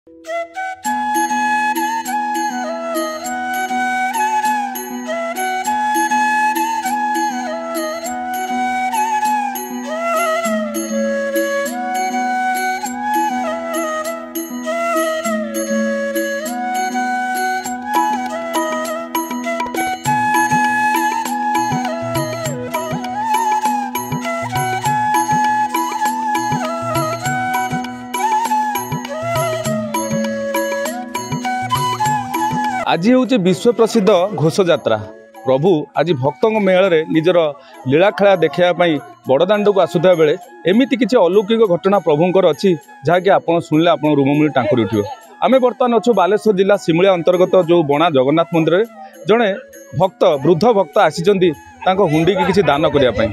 आज हूँ विश्व प्रसिद्ध घोष यात्रा। प्रभु आज भक्त मेल निजर लीलाखेला देखापी बड़दाण्ड को आसुवा बेले एमती किसी अलौकिक घटना प्रभुंर अच्छी जहाँकि आप शुणिले आप रुममुली टाँकुरी उठो। आम बर्तमान अच्छु बालेश्वर जिला सिमुलिया अंतर्गत जो बणा जगन्नाथ मंदिर जड़े भक्त वृद्ध भक्त आसी हुंडी की किसी दान करने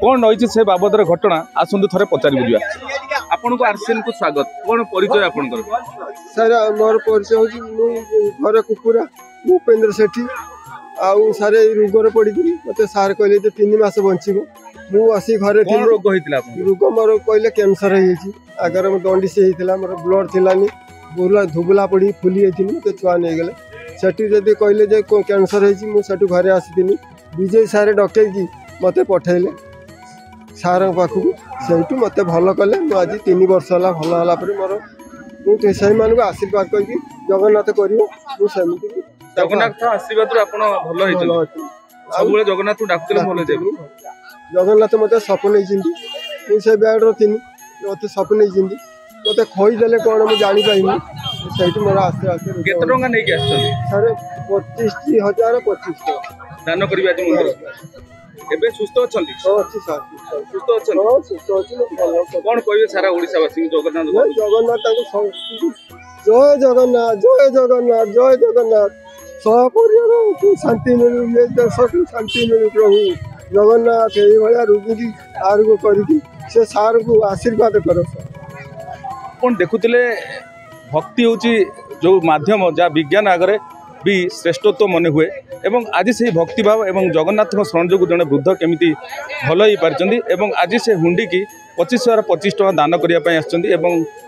कौन रही से बाबद घटना आसतु थे पचारि बुझा। आपन को आरसीएन को स्वागत। कौन परिचय आपन सर मोर परिचय हूँ घर कुकुरा भूपेन्द्र सेठी आउ सारे रोगर पड़ी मत सार कहले 3 मास बंचब मुझे घरे रोग होता रोग मोर कहले कैंसर आगर मोर दंडिस होता मोर ब्लड थिलानी बोला धुबला पड़ी फुली मत छुआ नहीं गले सेठी जब कहले कैंसर होती घरे आसी विजय सारे डकैकी मत पठेले सार पाखक से मत भल कले आज 3 वर्ष है भल है मोर मुझे मान आशीर्वाद करके जगन्नाथ कर जगन्नाथ आशीर्वाद भल जगन्नाथ भल जगन्नाथ मत सपन मुझे बैड थी मत सपन मत खईदे कौन मुझे जापारे से मोर आस्ते आस्ते सर 25,000 25 दान कर सुस्थ अच्छा सुस्थ अच्छा कौन कहे सारा ओडावासी जगन्नाथ जगन्नाथ जय जगन्नाथ जय जगन्नाथ जय जगन्नाथ सपरिवार शांति मिलू ये देश को शांति मिलू प्रभु जगन्नाथ ये रोगी आरोग्य कर सार को आशीर्वाद कर। कौन देखुले भक्ति हूँ जो माध्यम जहाँ विज्ञान आगे भी श्रेष्ठत्व मन हुए एवं आज से भक्ति भाव एवं जगन्नाथ शरण जो जड़े वृद्ध केमी भल हो पार्टी आज से हुंडी की 25,025 टका दान करने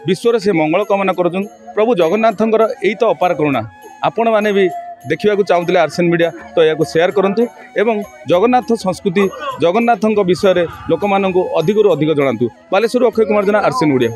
विश्व से मंगल कामना कर प्रभु जगन्नाथंकर यही तो अपार करुणा आपण मैंने भी देखा चाहूले आरसीएन मीडिया तो यह शेयर करूँ एवं जगन्नाथ संस्कृति जगन्नाथ विषय में लोक अधिक अधिक जनातु। बालेश्वर अक्षय कुमार जेना आरसीएन मीडिया।